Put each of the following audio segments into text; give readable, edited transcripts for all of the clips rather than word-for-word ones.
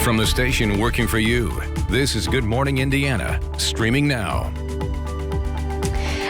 From the station working for you, this is Good Morning Indiana, streaming now.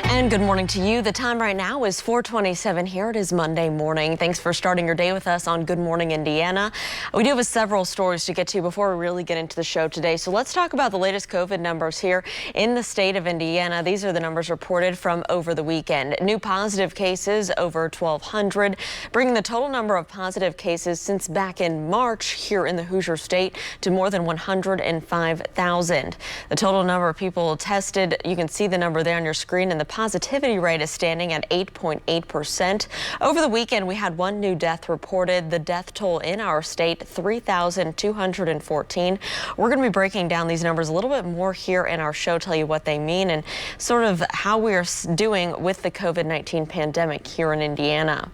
And good morning to you. The time right now is 4:27 here. It is Monday morning. Thanks for starting your day with us on Good Morning Indiana. We do have several stories to get to before we really get into the show today. So let's talk about the latest COVID numbers here in the state of Indiana. These are the numbers reported from over the weekend. New positive cases over 1,200, bringing the total number of positive cases since back in March here in the Hoosier State to more than 105,000. The total number of people tested, you can see the number there on your screen, and the positivity rate is standing at 8.8%. Over the weekend, we had one new death reported. The death toll in our state, 3,214. We're going to be breaking down these numbers a little bit more here in our show, tell you what they mean and sort of how we are doing with the COVID-19 pandemic here in Indiana.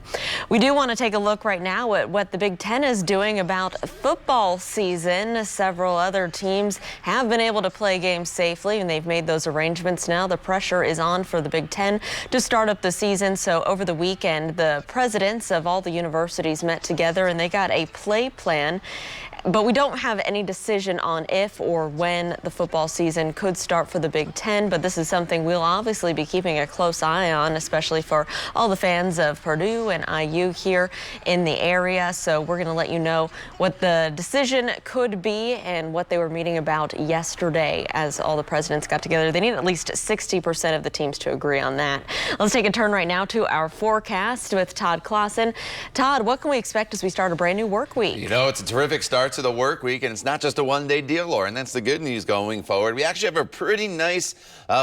We do want to take a look right now at what the Big Ten is doing about football season. Several other teams have been able to play games safely, and they've made those arrangements now. The pressure is on for the Big Ten to start up the season. So over the weekend, the presidents of all the universities met together and they got a play plan. But we don't have any decision on if or when the football season could start for the Big Ten. But this is something we'll obviously be keeping a close eye on, especially for all the fans of Purdue and IU here in the area. So we're going to let you know what the decision could be and what they were meeting about yesterday as all the presidents got together. They need at least 60% of the teams to agree on that. Let's take a turn right now to our forecast with Todd Clausen. Todd, what can we expect as we start a brand new work week? You know, it's a terrific start to the work week, and it's not just a one-day deal, Lauren. That's the good news going forward. We actually have a pretty nice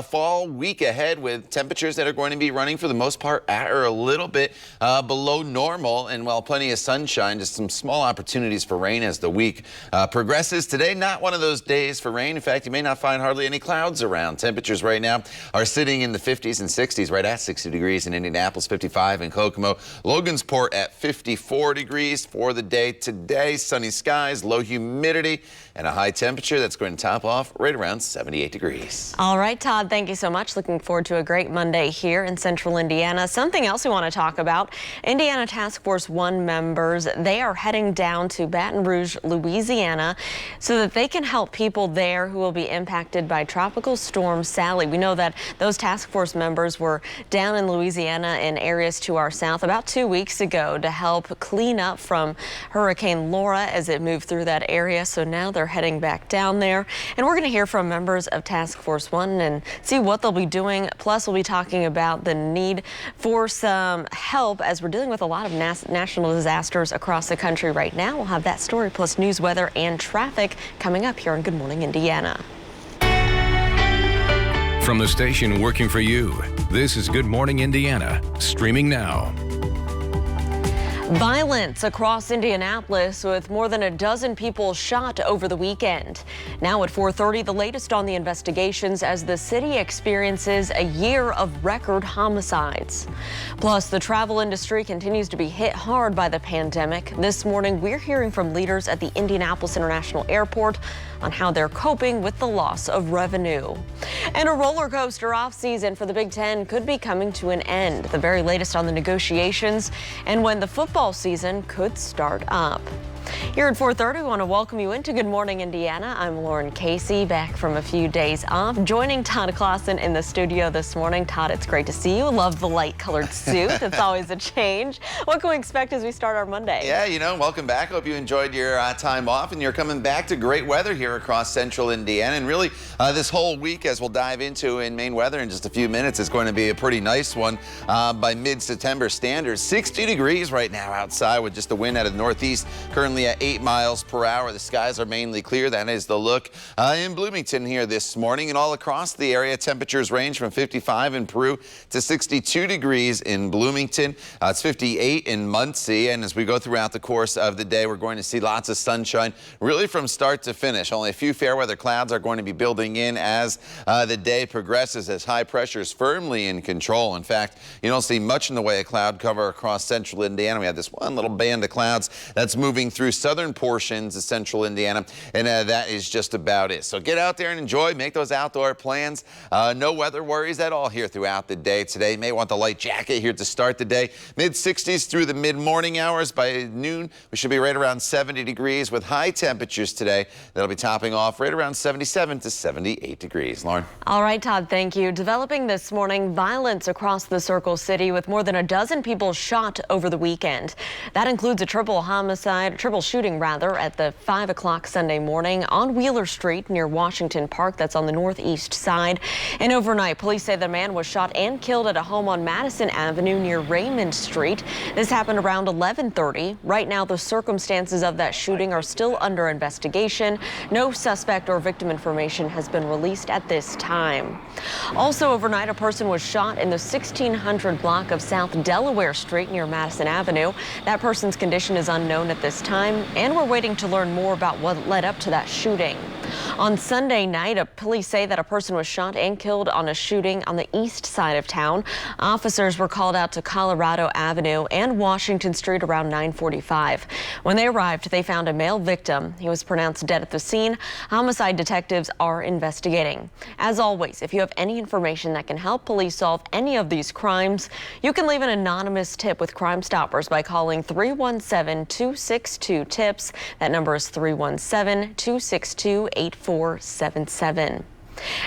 fall week ahead with temperatures that are going to be running for the most part at or a little bit below normal, and while plenty of sunshine, just some small opportunities for rain as the week progresses. Today, not one of those days for rain. In fact, you may not find hardly any clouds around. Temperatures right now are sitting in the 50s and 60s, right at 60 degrees in Indianapolis, 55 in Kokomo, Logansport at 54 degrees for the day today. Sunny skies, low humidity, and a high temperature that's going to top off right around 78 degrees. All right, Todd, thank you so much. Looking forward to a great Monday here in central Indiana. Something else we want to talk about, Indiana Task Force 1 members, they are heading down to Baton Rouge, Louisiana, so that they can help people there who will be impacted by Tropical Storm Sally. We know that those task force members were down in Louisiana in areas to our south about 2 weeks ago to help clean up from Hurricane Laura as it moved through that area. So now they're heading back down there, and we're going to hear from members of Task Force 1 and see what they'll be doing. Plus, we'll be talking about the need for some help as we're dealing with a lot of national disasters across the country right now. We'll have that story plus news, weather, and traffic coming up here on Good Morning Indiana. From the station working for you, this is Good Morning Indiana, streaming now. Violence across Indianapolis with more than a dozen people shot over the weekend. Now at 4:30, the latest on the investigations as the city experiences a year of record homicides. Plus, the travel industry continues to be hit hard by the pandemic. This morning, we're hearing from leaders at the Indianapolis International Airport on how they're coping with the loss of revenue. And a roller coaster off season for the Big Ten could be coming to an end. The very latest on the negotiations and when the football season could start up. Here at 4:30, we want to welcome you into Good Morning Indiana. I'm Lauren Casey, back from a few days off, joining Todd Clausen in the studio this morning. Todd, it's great to see you. Love the light-colored suit. It's always a change. What can we expect as we start our Monday? Yeah, you know, welcome back. Hope you enjoyed your time off, and you're coming back to great weather here across central Indiana. And really, this whole week, as we'll dive into in Maine weather in just a few minutes, is going to be a pretty nice one by mid-September standards. 60 degrees right now outside with just the wind out of the northeast, currently at 8 miles per hour. The skies are mainly clear. That is the look in Bloomington here this morning, and all across the area temperatures range from 55 in Peru to 62 degrees in Bloomington. It's 58 in Muncie, and as we go throughout the course of the day, we're going to see lots of sunshine really from start to finish. Only a few fair weather clouds are going to be building in as the day progresses, as high pressure is firmly in control. In fact, you don't see much in the way of cloud cover across central Indiana. We have this one little band of clouds that's moving through through southern portions of central Indiana, and that is just about it. So get out there and enjoy, make those outdoor plans. No weather worries at all here throughout the day today. You may want the light jacket here to start the day. Mid-60s through the mid-morning hours. By noon, we should be right around 70 degrees with high temperatures today. That'll be topping off right around 77 to 78 degrees. Lauren. All right, Todd, thank you. Developing this morning, violence across the Circle City with more than a dozen people shot over the weekend. That includes a triple shooting at the 5 o'clock Sunday morning on Wheeler Street near Washington Park. That's on the northeast side. And overnight, police say the man was shot and killed at a home on Madison Avenue near Raymond Street. This happened around 11:30. Right now, the circumstances of that shooting are still under investigation. No suspect or victim information has been released at this time. Also overnight, a person was shot in the 1600 block of South Delaware Street near Madison Avenue. That person's condition is unknown at this time, and we're waiting to learn more about what led up to that shooting. On Sunday night, police say that a person was shot and killed on a shooting on the east side of town. Officers were called out to Colorado Avenue and Washington Street around 9:45. When they arrived, they found a male victim. He was pronounced dead at the scene. Homicide detectives are investigating. As always, if you have any information that can help police solve any of these crimes, you can leave an anonymous tip with Crime Stoppers by calling 317-262-TIPS. That number is 317-262-8477.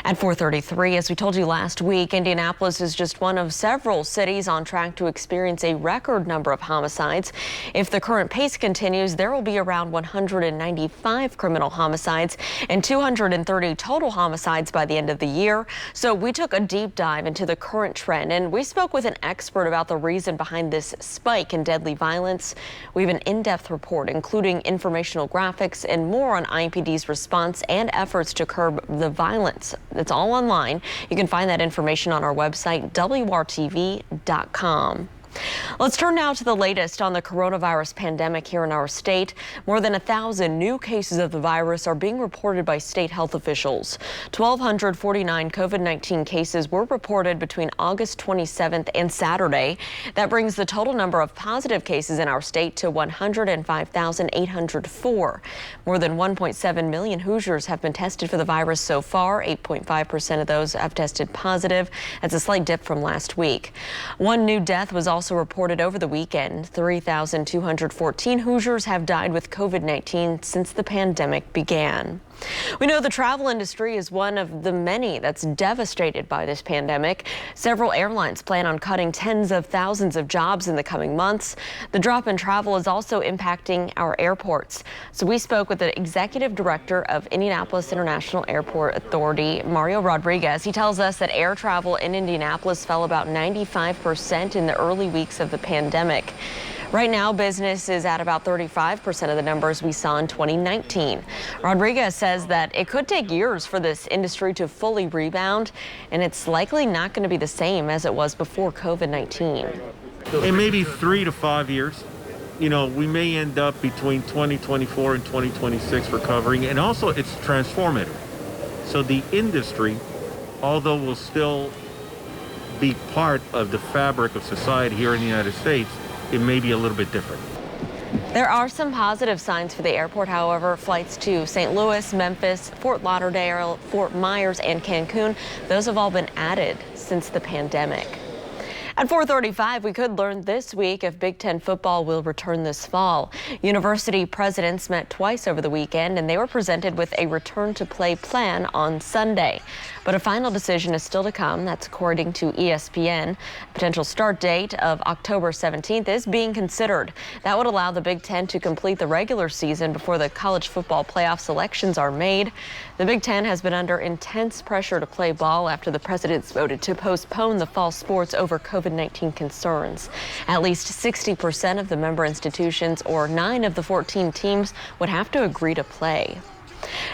At 4:33, as we told you last week, Indianapolis is just one of several cities on track to experience a record number of homicides. If the current pace continues, there will be around 195 criminal homicides and 230 total homicides by the end of the year. So we took a deep dive into the current trend, and we spoke with an expert about the reason behind this spike in deadly violence. We have an in-depth report, including informational graphics and more on IMPD's response and efforts to curb the violence. It's all online. You can find that information on our website, WRTV.com. Let's turn now to the latest on the coronavirus pandemic here in our state. More than 1,000 new cases of the virus are being reported by state health officials. 1,249 COVID-19 cases were reported between August 27th and Saturday. That brings the total number of positive cases in our state to 105,804. More than 1.7 million Hoosiers have been tested for the virus so far. 8.5% of those have tested positive. That's a slight dip from last week. One new death was also reported over the weekend. 3,214 Hoosiers have died with COVID-19 since the pandemic began. We know the travel industry is one of the many that's devastated by this pandemic. Several airlines plan on cutting tens of thousands of jobs in the coming months. The drop in travel is also impacting our airports. So we spoke with the executive director of Indianapolis International Airport Authority, Mario Rodriguez. He tells us that air travel in Indianapolis fell about 95% in the early weeks of the pandemic. Right now, business is at about 35% of the numbers we saw in 2019. Rodriguez says that it could take years for this industry to fully rebound, and it's likely not going to be the same as it was before COVID-19. In maybe 3 to 5 years, we may end up between 2024 and 2026 recovering, and also it's transformative. So the industry, although will still be part of the fabric of society here in the United States, it may be a little bit different. There are some positive signs for the airport, however. Flights to St. Louis, Memphis, Fort Lauderdale, Fort Myers, and Cancun, those have all been added since the pandemic. At 4:35, we could learn this week if Big Ten football will return this fall. University presidents met twice over the weekend, and they were presented with a return-to-play plan on Sunday. But a final decision is still to come. That's according to ESPN. A potential start date of October 17th is being considered. That would allow the Big Ten to complete the regular season before the college football playoff selections are made. The Big Ten has been under intense pressure to play ball after the presidents voted to postpone the fall sports over COVID-19 concerns. At least 60% of the member institutions, or 9 of the 14 teams, would have to agree to play.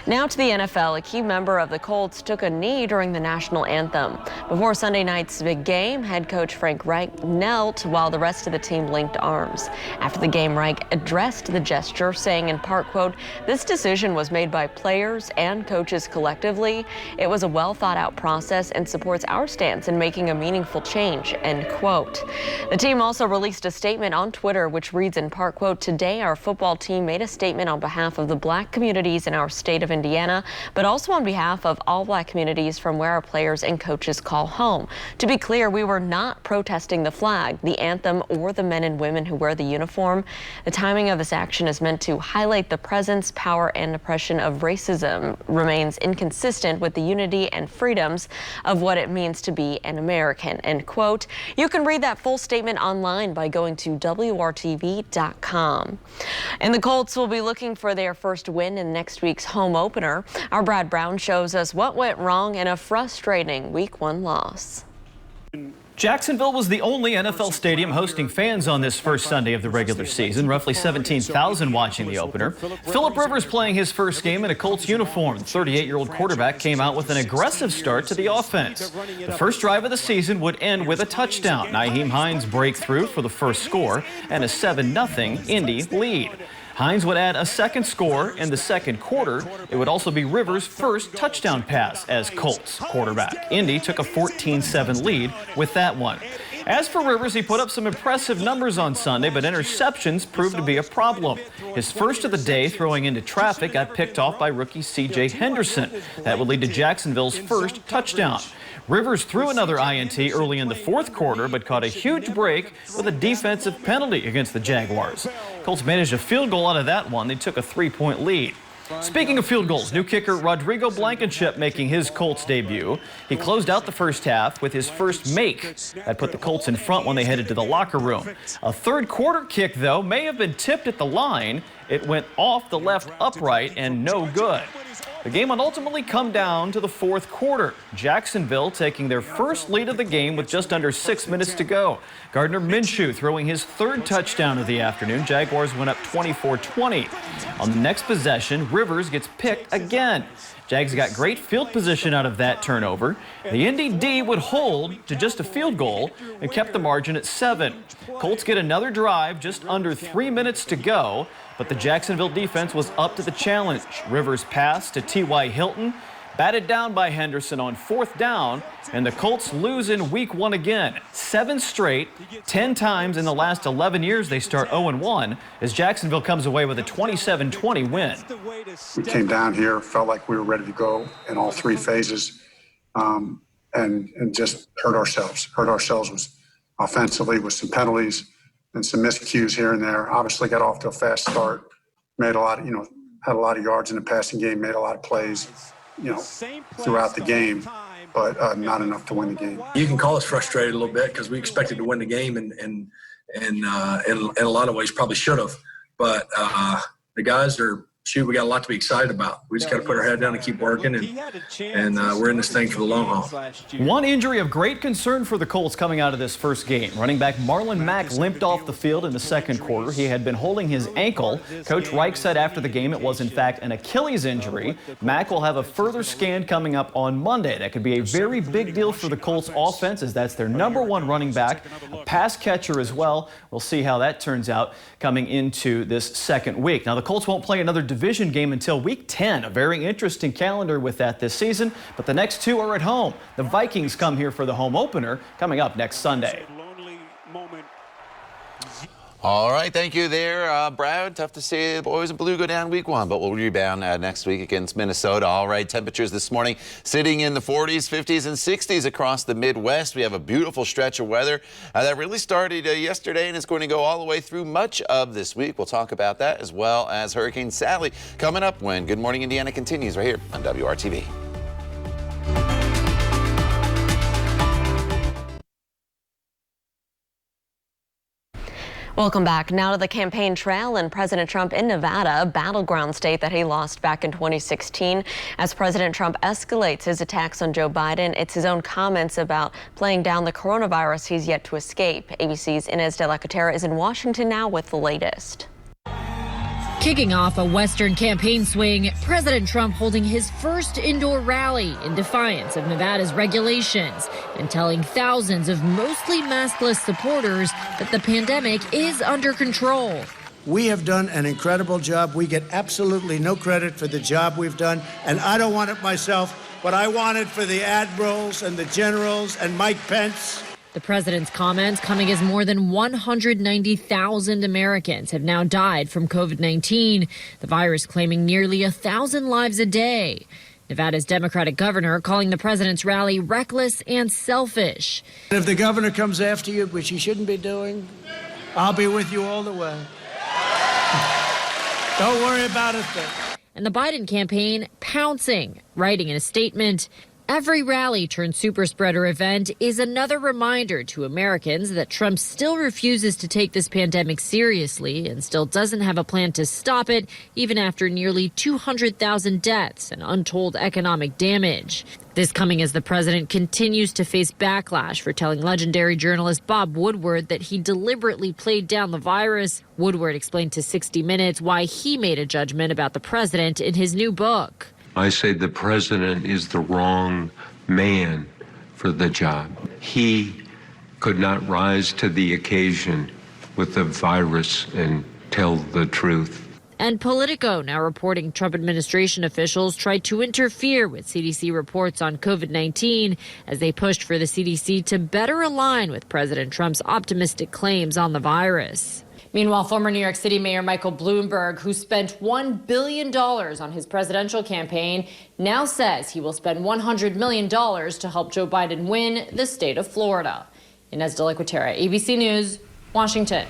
Now to the NFL. A key member of the Colts took a knee during the national anthem. Before Sunday night's big game, head coach Frank Reich knelt while the rest of the team linked arms. After the game, Reich addressed the gesture, saying in part, quote, "This decision was made by players and coaches collectively. It was a well thought out process and supports our stance in making a meaningful change," end quote. The team also released a statement on Twitter which reads in part, quote, "Today our football team made a statement on behalf of the black communities in our state of Indiana, but also on behalf of all black communities from where our players and coaches call home. To be clear, we were not protesting the flag, the anthem, or the men and women who wear the uniform. The timing of this action is meant to highlight the presence, power, and oppression of racism remains inconsistent with the unity and freedoms of what it means to be an American," end quote. You can read that full statement online by going to WRTV.com. And the Colts will be looking for their first win in next week's home opener. Our Brad Brown shows us what went wrong in a frustrating Week 1 loss. Jacksonville was the only NFL stadium hosting fans on this first Sunday of the regular season. Roughly 17,000 watching the opener. Phillip Rivers playing his first game in a Colts uniform. The 38-year-old quarterback came out with an aggressive start to the offense. The first drive of the season would end with a touchdown. Nyheim Hines breakthrough for the first score and a 7-0 Indy lead. Hines would add a second score in the second quarter. It would also be Rivers' first touchdown pass as Colts quarterback. Indy took a 14-7 lead with that one. As for Rivers, he put up some impressive numbers on Sunday, but interceptions proved to be a problem. His first of the day throwing into traffic got picked off by rookie C.J. Henderson. That would lead to Jacksonville's first touchdown. Rivers threw another INT early in the fourth quarter, but caught a huge break with a defensive penalty against the Jaguars. Colts managed a field goal out of that one. They took a 3-point lead. Speaking of field goals, new kicker Rodrigo Blankenship making his Colts debut. He closed out the first half with his first make. That put the Colts in front when they headed to the locker room. A third quarter kick, though, may have been tipped at the line. It went off the left upright and no good. The game would ultimately come down to the fourth quarter. Jacksonville taking their first lead of the game with just under 6 minutes to go. Gardner Minshew throwing his third touchdown of the afternoon. Jaguars went up 24-20. On the next possession, Rivers gets picked again. Jags got great field position out of that turnover. The Indy D would hold to just a field goal and kept the margin at 7. Colts get another drive, just under 3 minutes to go, but the Jacksonville defense was up to the challenge. Rivers passed to T.Y. Hilton, batted down by Henderson on fourth down, and the Colts lose in Week 1 again. 7 straight, 10 times in the last 11 years they start 0-1 as Jacksonville comes away with a 27-20 win. We came down here, felt like we were ready to go in all 3 phases, and just hurt ourselves. Hurt ourselves was offensively with some penalties and some miscues here and there. Obviously got off to a fast start, made a lot of, had a lot of yards in the passing game, made a lot of plays, throughout the game, but not enough to win the game. You can call us frustrated a little bit because we expected to win the game and in a lot of ways probably should have. But the guys we got a lot to be excited about. We just got to put our head down and keep working, and we're in this thing for the long haul. One injury of great concern for the Colts coming out of this first game. Running back Marlon Mack limped off the field in the second quarter. He had been holding his ankle. Coach Reich said after the game it was in fact an Achilles injury. Mack will have a further scan coming up on Monday. That could be a very big deal for the Colts offense as that's their #1 running back, a pass catcher as well. We'll see how that turns out coming into this second week. Now the Colts won't play another division game until Week 10. A very interesting calendar with that this season, but the next 2 are at home. The Vikings come here for the home opener coming up next Sunday. All right, thank you there, Brad. Tough to see the boys in blue go down Week 1, but we'll rebound next week against Minnesota. All right, temperatures this morning sitting in the 40s, 50s, and 60s across the Midwest. We have a beautiful stretch of weather that really started yesterday and is going to go all the way through much of this week. We'll talk about that as well as Hurricane Sally coming up when Good Morning Indiana continues right here on WRTV. Welcome back. Now to the campaign trail and President Trump in Nevada, a battleground state that he lost back in 2016. As President Trump escalates his attacks on Joe Biden, it's his own comments about playing down the coronavirus he's yet to escape. ABC's Inez de la Catera is in Washington now with the latest. Kicking off a Western campaign swing, President Trump holding his first indoor rally in defiance of Nevada's regulations and telling thousands of mostly maskless supporters that the pandemic is under control. We have done an incredible job. We get absolutely no credit for the job we've done, and I don't want it myself, but I want it for the admirals and the generals and Mike Pence. The president's comments coming as more than 190,000 Americans have now died from COVID-19, the virus claiming nearly 1,000 lives a day. Nevada's Democratic governor calling the president's rally reckless and selfish. If the governor comes after you, which he shouldn't be doing, I'll be with you all the way. Don't worry about it then. And the Biden campaign pouncing, writing in a statement, "Every rally turned super spreader event is another reminder to Americans that Trump still refuses to take this pandemic seriously and still doesn't have a plan to stop it, even after nearly 200,000 deaths and untold economic damage." This coming as the president continues to face backlash for telling legendary journalist Bob Woodward that he deliberately played down the virus. Woodward explained to 60 Minutes why he made a judgment about the president in his new book. I say the president is the wrong man for the job. He could not rise to the occasion with the virus and tell the truth. And Politico now reporting Trump administration officials tried to interfere with CDC reports on COVID-19 as they pushed for the CDC to better align with President Trump's optimistic claims on the virus. Meanwhile, former New York City Mayor Michael Bloomberg, who spent $1 billion on his presidential campaign, now says he will spend $100 million to help Joe Biden win the state of Florida. Inez de la Cuetara, ABC News, Washington.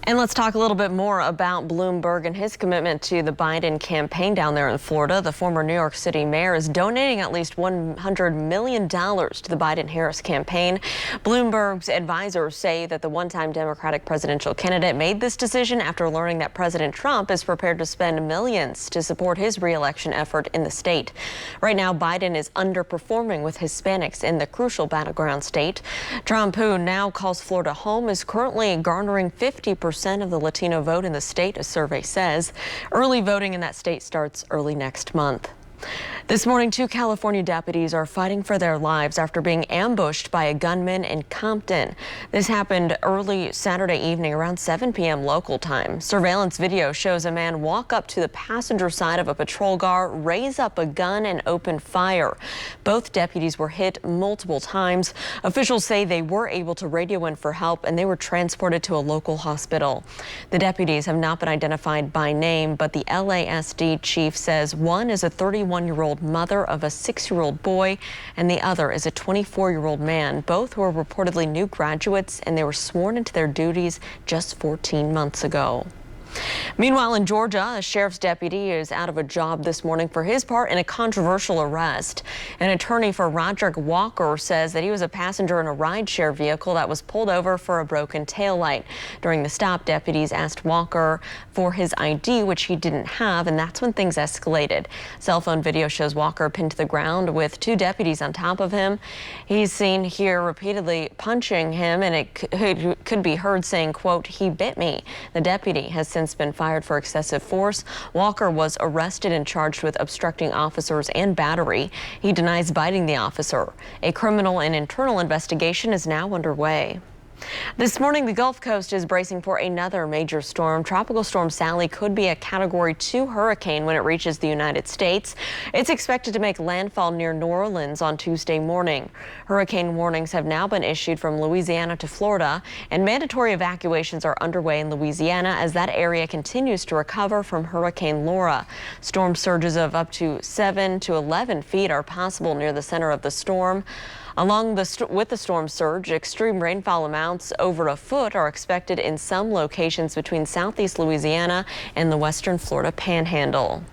And let's talk a little bit more about Bloomberg and his commitment to the Biden campaign down there in Florida. The former New York City mayor is donating at least $100 million to the Biden-Harris campaign. Bloomberg's advisors say that the one-time Democratic presidential candidate made this decision after learning that President Trump is prepared to spend millions to support his re-election effort in the state. Right now, Biden is underperforming with Hispanics in the crucial battleground state. Trump, who now calls Florida home, is currently garnering 50% of the Latino vote in the state, a survey says. Early voting in that state starts early next month. This morning, 2 California deputies are fighting for their lives after being ambushed by a gunman in Compton. This happened early Saturday evening around 7 p.m. local time. Surveillance video shows a man walk up to the passenger side of a patrol car, raise up a gun and open fire. Both deputies were hit multiple times. Officials say they were able to radio in for help and they were transported to a local hospital. The deputies have not been identified by name, but the LASD chief says one is a 31-year-old mother of a 6-year-old boy, and the other is a 24-year-old man. Both were reportedly new graduates, and they were sworn into their duties just 14 months ago. Meanwhile, in Georgia, a sheriff's deputy is out of a job this morning for his part in a controversial arrest. An attorney for Roderick Walker says that he was a passenger in a rideshare vehicle that was pulled over for a broken taillight. During the stop, deputies asked Walker for his ID, which he didn't have, and that's when things escalated. Cell phone video shows Walker pinned to the ground with 2 deputies on top of him. He's seen here repeatedly punching him, and it could be heard saying, quote, "He bit me." The deputy has since been fired for excessive force. Walker was arrested and charged with obstructing officers and battery. He denies biting the officer. A criminal and internal investigation is now underway. This morning, the Gulf Coast is bracing for another major storm. Tropical Storm Sally could be a Category 2 hurricane when it reaches the United States. It's expected to make landfall near New Orleans on Tuesday morning. Hurricane warnings have now been issued from Louisiana to Florida, and mandatory evacuations are underway in Louisiana as that area continues to recover from Hurricane Laura. Storm surges of up to 7 to 11 feet are possible near the center of the storm. With the storm surge, extreme rainfall amounts over a foot are expected in some locations between southeast Louisiana and the western Florida Panhandle.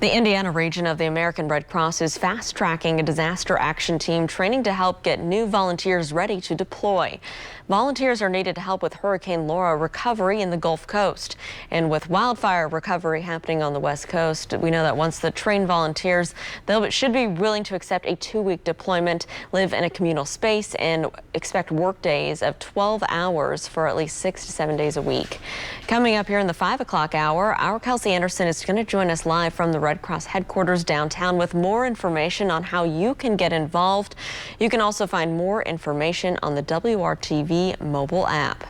The Indiana region of the American Red Cross is fast-tracking a disaster action team training to help get new volunteers ready to deploy. Volunteers are needed to help with Hurricane Laura recovery in the Gulf Coast. And with wildfire recovery happening on the West Coast, we know that once the trained volunteers, they should be willing to accept a 2-week deployment, live in a communal space, and expect work days of 12 hours for at least 6 to 7 days a week. Coming up here in the 5 o'clock hour, our Kelsey Anderson is going to join us live from the Red Cross headquarters downtown with more information on how you can get involved. You can also find more information on the WRTV mobile app.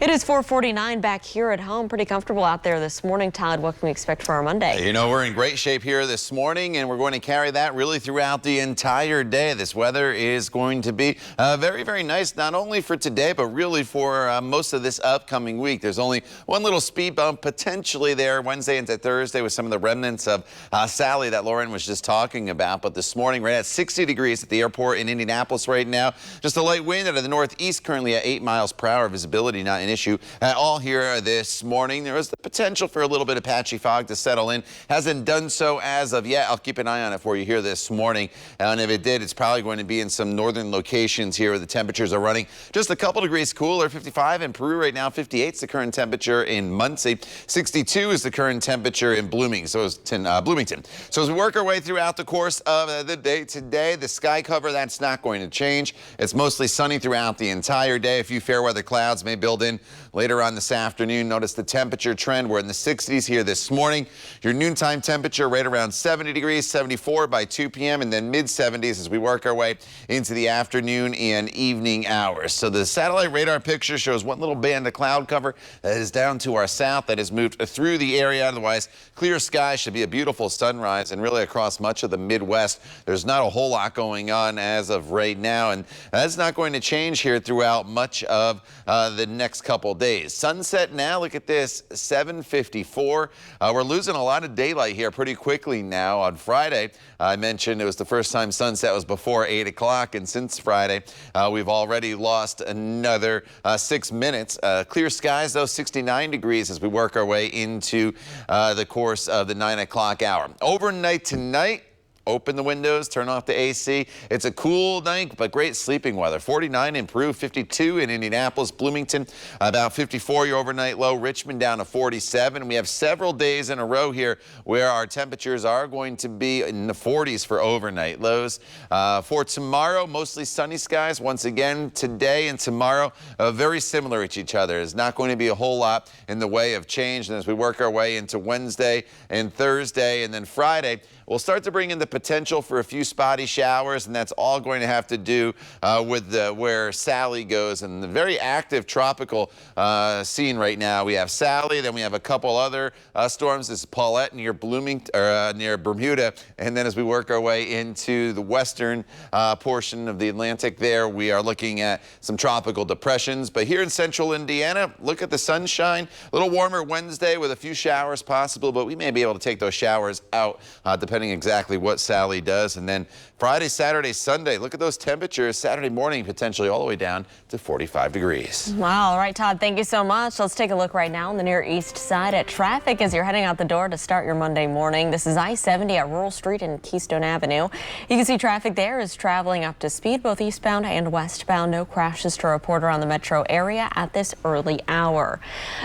It is 4:49 back here at home. Pretty comfortable out there this morning. Todd, what can we expect for our Monday? You know, we're in great shape here this morning, and we're going to carry that really throughout the entire day. This weather is going to be very, very nice, not only for today, but really for most of this upcoming week. There's only one little speed bump potentially there Wednesday into Thursday with some of the remnants of Sally that Lauren was just talking about. But this morning, right at 60 degrees at the airport in Indianapolis right now. Just a light wind out of the northeast, currently at 8 miles per hour. Visibility not an issue at all here this morning. There is the potential for a little bit of patchy fog to settle in. Hasn't done so as of yet. I'll keep an eye on it for you here this morning. And if it did, it's probably going to be in some northern locations here where the temperatures are running just a couple degrees cooler. 55 in Peru right now. 58 is the current temperature in Muncie. 62 is the current temperature in Bloomington. So as we work our way throughout the course of the day today, the sky cover, that's not going to change. It's mostly sunny throughout the entire day. A few fair weather clouds may build in later on this afternoon. Notice the temperature trend. We're in the 60s here this morning. Your noontime temperature right around 70 degrees, 74 by 2 p.m. and then mid-70s as we work our way into the afternoon and evening hours. So the satellite radar picture shows one little band of cloud cover that is down to our south that has moved through the area. Otherwise, clear skies, should be a beautiful sunrise, and really across much of the Midwest, there's not a whole lot going on as of right now, and that's not going to change here throughout much of the next couple days. Sunset now, look at this, 7:54. We're losing a lot of daylight here pretty quickly now. On Friday, I mentioned it was the first time sunset was before 8 o'clock, and since Friday, we've already lost another 6 minutes. Clear skies, though, 69 degrees as we work our way into the course of the 9 o'clock hour. Overnight tonight, open the windows, turn off the AC. It's a cool night, but great sleeping weather. 49 in Peru, 52 in Indianapolis, Bloomington, about 54 your overnight low. Richmond down to 47. We have several days in a row here where our temperatures are going to be in the 40s for overnight lows. For tomorrow, mostly sunny skies. Once again, today and tomorrow, very similar to each other. There's not going to be a whole lot in the way of change. And as we work our way into Wednesday and Thursday and then Friday, we'll start to bring in the potential for a few spotty showers, and that's all going to have to do with where Sally goes. And the very active tropical scene right now, we have Sally, then we have a couple other storms. This is Paulette near near Bermuda, and then as we work our way into the western portion of the Atlantic there, we are looking at some tropical depressions. But here in central Indiana, look at the sunshine. A little warmer Wednesday with a few showers possible, but we may be able to take those showers out depending exactly what Sally does. And then Friday, Saturday, Sunday, look at those temperatures. Saturday morning, potentially all the way down to 45 degrees. Wow. All right, Todd, thank you so much. Let's take a look right now on the near east side at traffic as you're heading out the door to start your Monday morning. This is I-70 at Rural Street and Keystone Avenue. You can see traffic there is traveling up to speed, both eastbound and westbound. No crashes to report around the metro area at this early hour.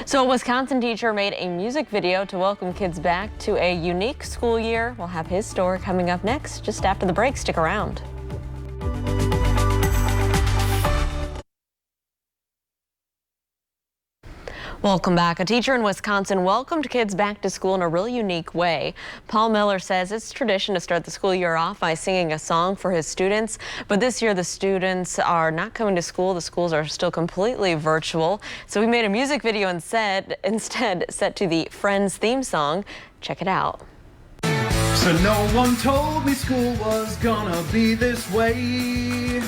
So a Wisconsin teacher made a music video to welcome kids back to a unique school year. We'll have his story coming up next, just after the break. Stick around. Welcome back. A teacher in Wisconsin welcomed kids back to school in a really unique way. Paul Miller says it's tradition to start the school year off by singing a song for his students. But this year the students are not coming to school. The schools are still completely virtual. So we made a music video instead set to the Friends theme song. Check it out. So no one told me school was gonna be this way.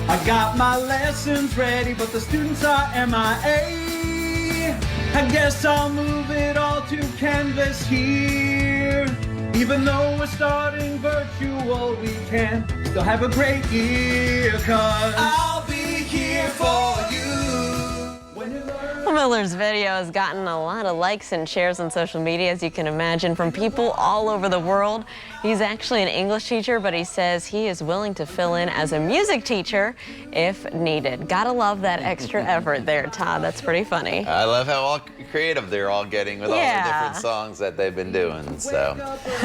I got my lessons ready, but the students are MIA. I guess I'll move it all to Canvas here. Even though we're starting virtual, we can still have a great year, 'cause I'll be here for you. Well, Miller's video has gotten a lot of likes and shares on social media, as you can imagine, from people all over the world. He's actually an English teacher, but he says he is willing to fill in as a music teacher if needed. Gotta love that extra effort there, Todd. That's pretty funny. I love how all creative they're all getting with all the different songs that they've been doing. So,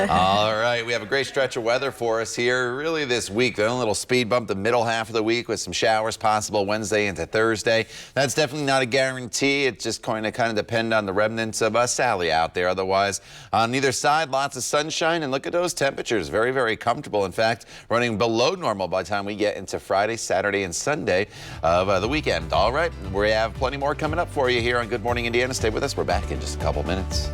all right, we have a great stretch of weather for us here really this week. A little speed bump the middle half of the week with some showers possible Wednesday into Thursday. That's definitely not a guarantee. It's just going to kind of depend on the remnants of Sally out there. Otherwise, on either side, lots of sunshine, and look at those temperatures. Very, very comfortable. In fact, running below normal by the time we get into Friday, Saturday, and Sunday of the weekend. All right, we have plenty more coming up for you here on Good Morning Indiana. Stay with us. We're back in just a couple minutes.